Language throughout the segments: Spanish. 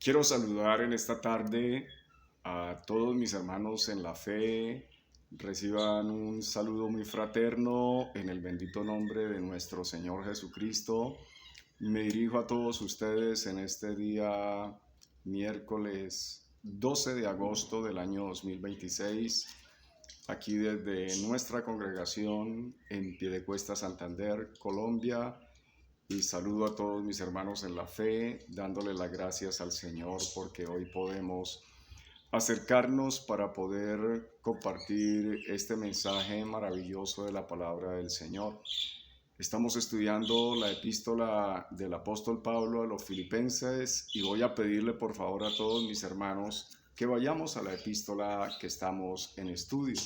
Quiero saludar en esta tarde a todos mis hermanos en la fe. Reciban un saludo muy fraterno en el bendito nombre de nuestro Señor Jesucristo. Me dirijo a todos ustedes en este día miércoles 12 de agosto del año 2026, aquí desde nuestra congregación en Piedecuesta, Santander, Colombia. Y saludo a todos mis hermanos en la fe, dándole las gracias al Señor porque hoy podemos acercarnos para poder compartir este mensaje maravilloso de la palabra del Señor. Estamos estudiando la epístola del apóstol Pablo a los Filipenses y voy a pedirle por favor a todos mis hermanos que vayamos a la epístola que estamos en estudio.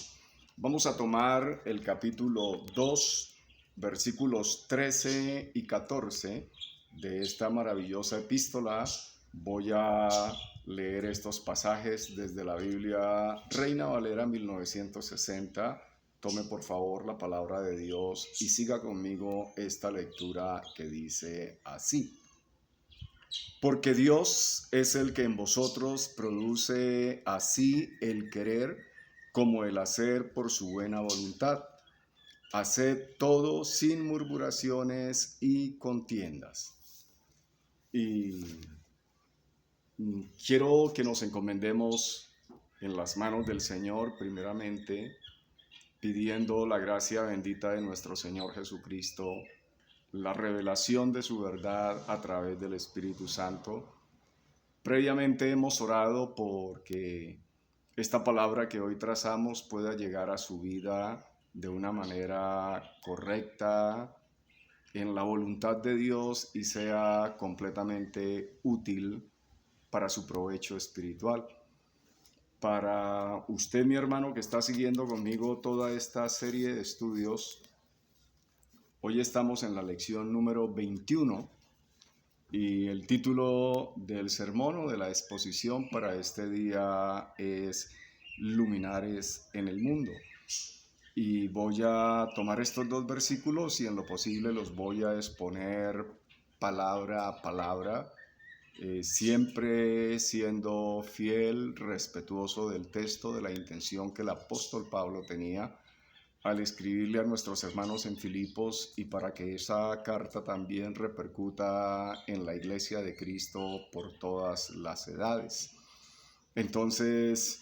Vamos a tomar el capítulo 2, versículos 13 y 14 de esta maravillosa epístola. Voy a leer estos pasajes desde la Biblia Reina Valera 1960. Tome por favor la palabra de Dios y siga conmigo esta lectura que dice así. Porque Dios es el que en vosotros produce así el querer como el hacer por su buena voluntad. Haced todo sin murmuraciones y contiendas. Y quiero que nos encomendemos en las manos del Señor primeramente, pidiendo la gracia bendita de nuestro Señor Jesucristo, la revelación de su verdad a través del Espíritu Santo. Previamente hemos orado porque esta palabra que hoy trazamos pueda llegar a su vida de una manera correcta, en la voluntad de Dios y sea completamente útil para su provecho espiritual. Para usted, mi hermano, que está siguiendo conmigo toda esta serie de estudios, hoy estamos en la lección número 21 y el título del sermón o de la exposición para este día es Luminares en el Mundo. Y voy a tomar estos dos versículos y en lo posible los voy a exponer palabra a palabra, siempre siendo fiel, respetuoso del texto, de la intención que el apóstol Pablo tenía al escribirle a nuestros hermanos en Filipos y para que esa carta también repercuta en la iglesia de Cristo por todas las edades. Entonces,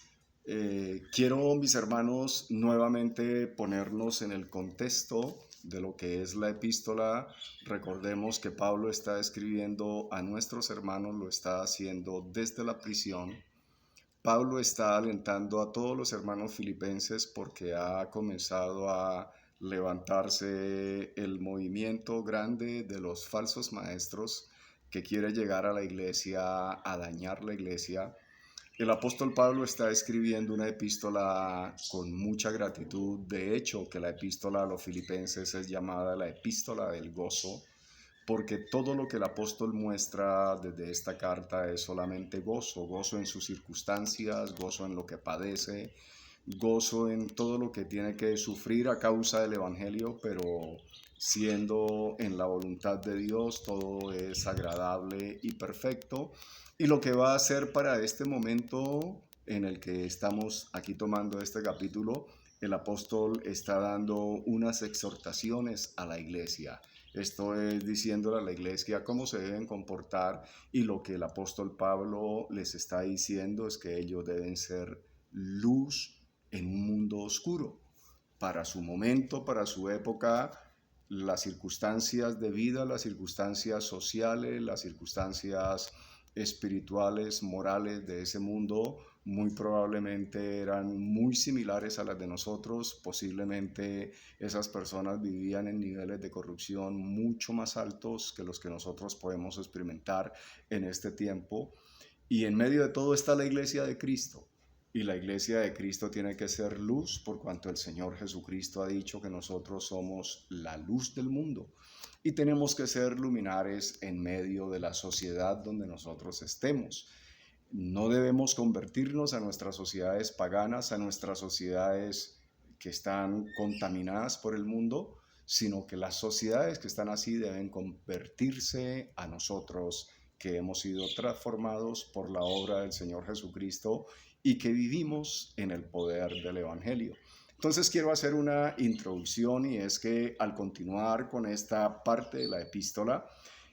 quiero, mis hermanos, nuevamente ponernos en el contexto de lo que es la epístola. Recordemos que Pablo está escribiendo a nuestros hermanos, lo está haciendo desde la prisión. Pablo está alentando a todos los hermanos filipenses porque ha comenzado a levantarse el movimiento grande de los falsos maestros que quiere llegar a la iglesia, a dañar la iglesia. El apóstol Pablo está escribiendo una epístola con mucha gratitud. De hecho, que la epístola a los filipenses es llamada la epístola del gozo, porque todo lo que el apóstol muestra desde esta carta es solamente gozo, gozo en sus circunstancias, gozo en lo que padece, gozo en todo lo que tiene que sufrir a causa del evangelio, pero siendo en la voluntad de Dios todo es agradable y perfecto. Y lo que va a hacer para este momento en el que estamos aquí tomando este capítulo, el apóstol está dando unas exhortaciones a la iglesia. Esto es diciéndole a la iglesia cómo se deben comportar, y lo que el apóstol Pablo les está diciendo es que ellos deben ser luz en un mundo oscuro. Para su momento, para su época, las circunstancias de vida, las circunstancias sociales, las circunstancias espirituales, morales de ese mundo muy probablemente eran muy similares a las de nosotros. Posiblemente esas personas vivían en niveles de corrupción mucho más altos que los que nosotros podemos experimentar en este tiempo. Y en medio de todo está la iglesia de Cristo. Y la iglesia de Cristo tiene que ser luz, por cuanto el Señor Jesucristo ha dicho que nosotros somos la luz del mundo. Y tenemos que ser luminares en medio de la sociedad donde nosotros estemos. No debemos convertirnos a nuestras sociedades paganas, a nuestras sociedades que están contaminadas por el mundo, sino que las sociedades que están así deben convertirse a nosotros que hemos sido transformados por la obra del Señor Jesucristo y que vivimos en el poder del Evangelio. Entonces quiero hacer una introducción, y es que al continuar con esta parte de la epístola,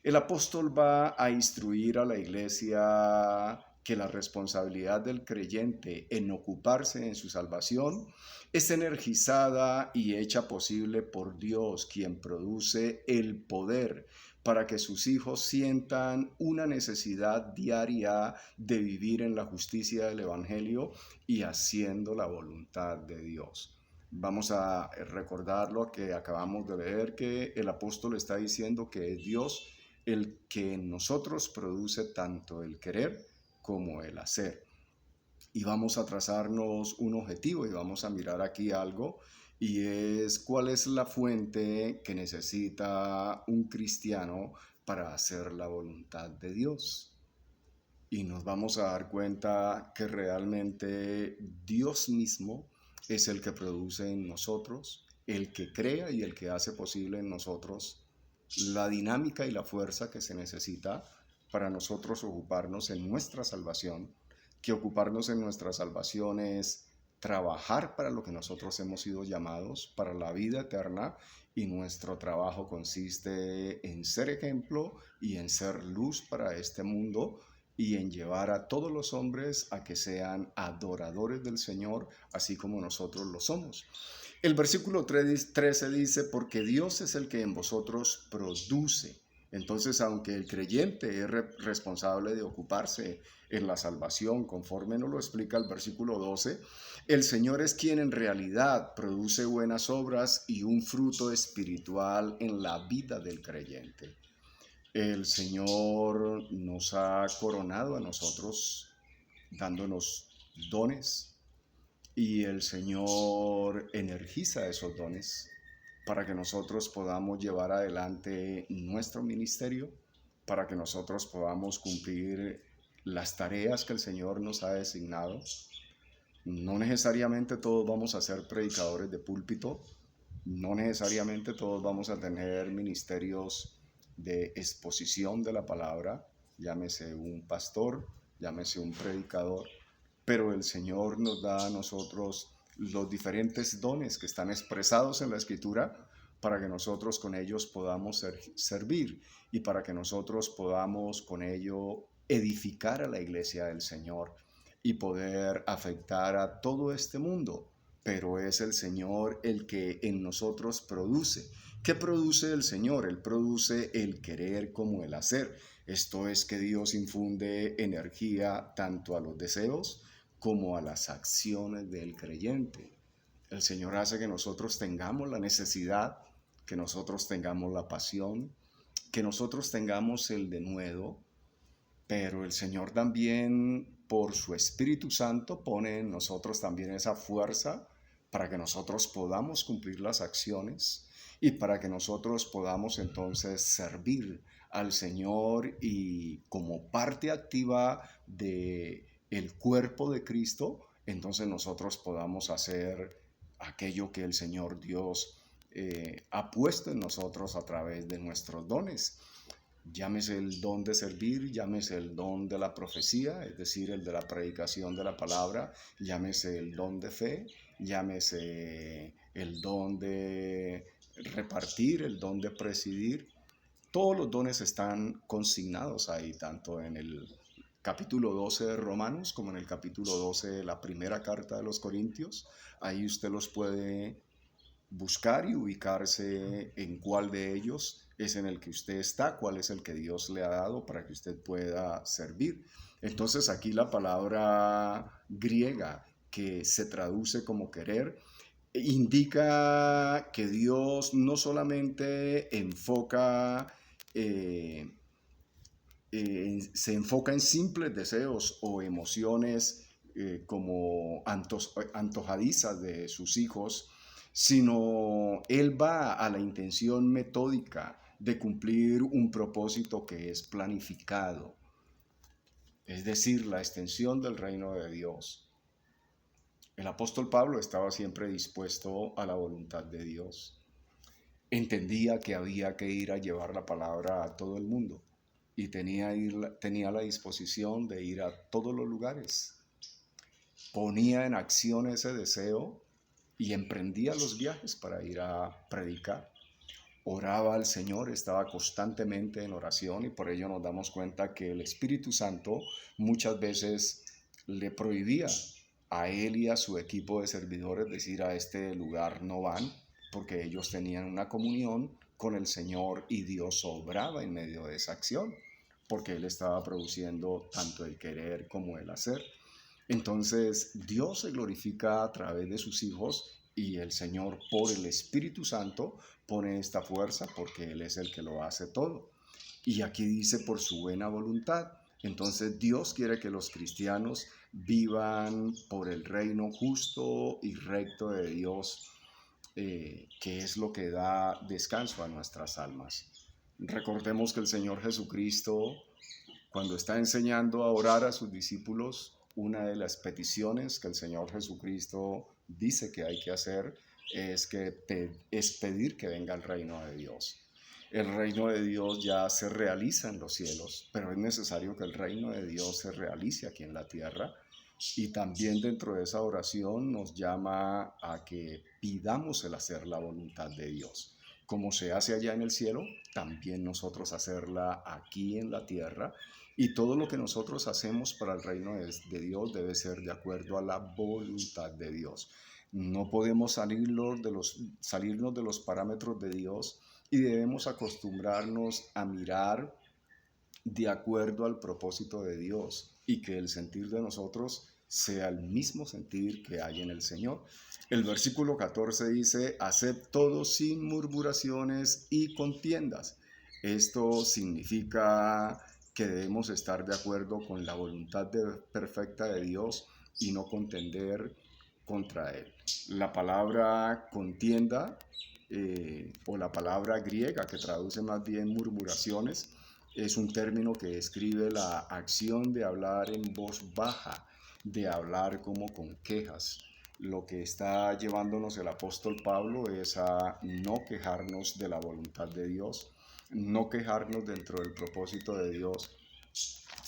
el apóstol va a instruir a la iglesia que la responsabilidad del creyente en ocuparse en su salvación es energizada y hecha posible por Dios, quien produce el poder para que sus hijos sientan una necesidad diaria de vivir en la justicia del Evangelio y haciendo la voluntad de Dios. Vamos a recordar lo que acabamos de leer, que el apóstol está diciendo que es Dios el que en nosotros produce tanto el querer como el hacer. Y vamos a trazarnos un objetivo y vamos a mirar aquí algo, y es cuál es la fuente que necesita un cristiano para hacer la voluntad de Dios. Y nos vamos a dar cuenta que realmente Dios mismo es el que produce en nosotros, el que crea y el que hace posible en nosotros la dinámica y la fuerza que se necesita para nosotros ocuparnos en nuestra salvación, que ocuparnos en nuestra salvación es trabajar para lo que nosotros hemos sido llamados, para la vida eterna, y nuestro trabajo consiste en ser ejemplo y en ser luz para este mundo y en llevar a todos los hombres a que sean adoradores del Señor, así como nosotros lo somos. El versículo 13 dice, porque Dios es el que en vosotros produce. Entonces, aunque el creyente es responsable de ocuparse en la salvación, conforme nos lo explica el versículo 12, el Señor es quien en realidad produce buenas obras y un fruto espiritual en la vida del creyente. El Señor nos ha coronado a nosotros dándonos dones, y el Señor energiza esos dones para que nosotros podamos llevar adelante nuestro ministerio, para que nosotros podamos cumplir las tareas que el Señor nos ha designado. No necesariamente todos vamos a ser predicadores de púlpito, no necesariamente todos vamos a tener ministerios de exposición de la palabra, llámese un pastor, llámese un predicador, pero el Señor nos da a nosotros los diferentes dones que están expresados en la Escritura para que nosotros con ellos podamos servir y para que nosotros podamos con ello edificar a la iglesia del Señor y poder afectar a todo este mundo. Pero es el Señor el que en nosotros produce. ¿Qué produce el Señor? Él produce el querer como el hacer. Esto es que Dios infunde energía tanto a los deseos como a las acciones del creyente. El Señor hace que nosotros tengamos la necesidad, que nosotros tengamos la pasión, que nosotros tengamos el denuedo, pero el Señor también, por su Espíritu Santo, pone en nosotros también esa fuerza para que nosotros podamos cumplir las acciones y para que nosotros podamos entonces servir al Señor y como parte activa de el cuerpo de Cristo, entonces nosotros podamos hacer aquello que el Señor Dios ha puesto en nosotros a través de nuestros dones. Llámese el don de servir, llámese el don de la profecía, es decir, el de la predicación de la palabra, llámese el don de fe, llámese el don de repartir, el don de presidir. Todos los dones están consignados ahí, tanto en el capítulo 12 de Romanos como en el capítulo 12 de la primera carta de los Corintios. Ahí usted los puede buscar y ubicarse en cuál de ellos es en el que usted está, cuál es el que Dios le ha dado para que usted pueda servir. Entonces aquí la palabra griega que se traduce como querer indica que Dios no solamente se enfoca en simples deseos o emociones como antojadizas de sus hijos, sino Él va a la intención metódica de cumplir un propósito que es planificado, es decir, la extensión del reino de Dios. El apóstol Pablo estaba siempre dispuesto a la voluntad de Dios. Entendía que había que ir a llevar la palabra a todo el mundo y tenía la disposición de ir a todos los lugares. Ponía en acción ese deseo y emprendía los viajes para ir a predicar. Oraba al Señor, estaba constantemente en oración, y por ello nos damos cuenta que el Espíritu Santo muchas veces le prohibía a él y a su equipo de servidores decir: a este lugar no van, porque ellos tenían una comunión con el Señor y Dios obraba en medio de esa acción, porque Él estaba produciendo tanto el querer como el hacer. Entonces Dios se glorifica a través de sus hijos, y el Señor, por el Espíritu Santo, pone esta fuerza, porque Él es el que lo hace todo. Y aquí dice: por su buena voluntad. Entonces Dios quiere que los cristianos vivan por el reino justo y recto de Dios, que es lo que da descanso a nuestras almas. Recordemos que el Señor Jesucristo, cuando está enseñando a orar a sus discípulos, una de las peticiones que el Señor Jesucristo dice que hay que hacer es pedir que venga el reino de Dios. El reino de Dios ya se realiza en los cielos, pero es necesario que el reino de Dios se realice aquí en la tierra. Y también dentro de esa oración nos llama a que pidamos el hacer la voluntad de Dios. Como se hace allá en el cielo, también nosotros hacerla aquí en la tierra. Y todo lo que nosotros hacemos para el reino de Dios debe ser de acuerdo a la voluntad de Dios. No podemos salirnos de los parámetros de Dios, y debemos acostumbrarnos a mirar de acuerdo al propósito de Dios, y que el sentir de nosotros sea el mismo sentir que hay en el Señor. El versículo 14 dice: haced todo sin murmuraciones y contiendas. Esto significa que debemos estar de acuerdo con la voluntad perfecta de Dios y no contender contra Él. La palabra contienda, o la palabra griega que traduce más bien murmuraciones, es un término que describe la acción de hablar en voz baja, de hablar como con quejas. Lo que está llevándonos el apóstol Pablo es a no quejarnos de la voluntad de Dios, no quejarnos dentro del propósito de Dios.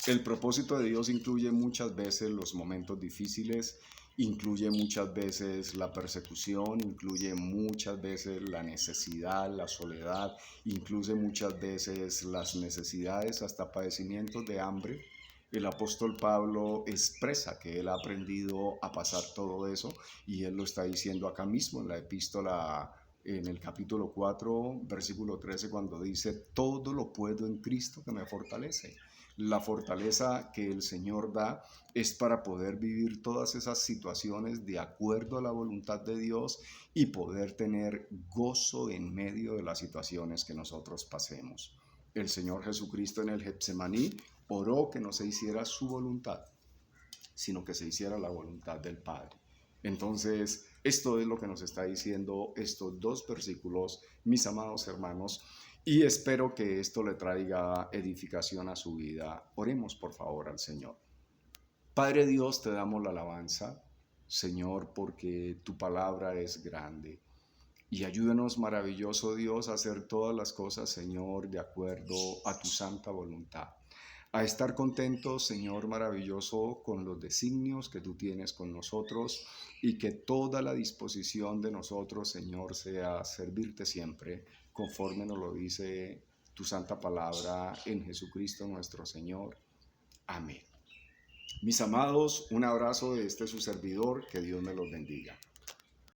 El propósito de Dios incluye muchas veces los momentos difíciles, incluye muchas veces la persecución, incluye muchas veces la necesidad, la soledad, incluye muchas veces las necesidades, hasta padecimientos de hambre. El apóstol Pablo expresa que él ha aprendido a pasar todo eso, y él lo está diciendo acá mismo en la epístola, en el capítulo 4, versículo 13, cuando dice: todo lo puedo en Cristo que me fortalece. La fortaleza que el Señor da es para poder vivir todas esas situaciones de acuerdo a la voluntad de Dios y poder tener gozo en medio de las situaciones que nosotros pasemos. El Señor Jesucristo en el Getsemaní oró que no se hiciera su voluntad, sino que se hiciera la voluntad del Padre. Entonces, esto es lo que nos está diciendo estos dos versículos, mis amados hermanos, y espero que esto le traiga edificación a su vida. Oremos por favor al Señor. Padre Dios, te damos la alabanza, Señor, porque tu palabra es grande. Y ayúdanos, maravilloso Dios, a hacer todas las cosas, Señor, de acuerdo a tu santa voluntad. A estar contentos, Señor maravilloso, con los designios que tú tienes con nosotros, y que toda la disposición de nosotros, Señor, sea servirte siempre, conforme nos lo dice tu santa palabra en Jesucristo nuestro Señor. Amén. Mis amados, un abrazo de su servidor, que Dios me los bendiga.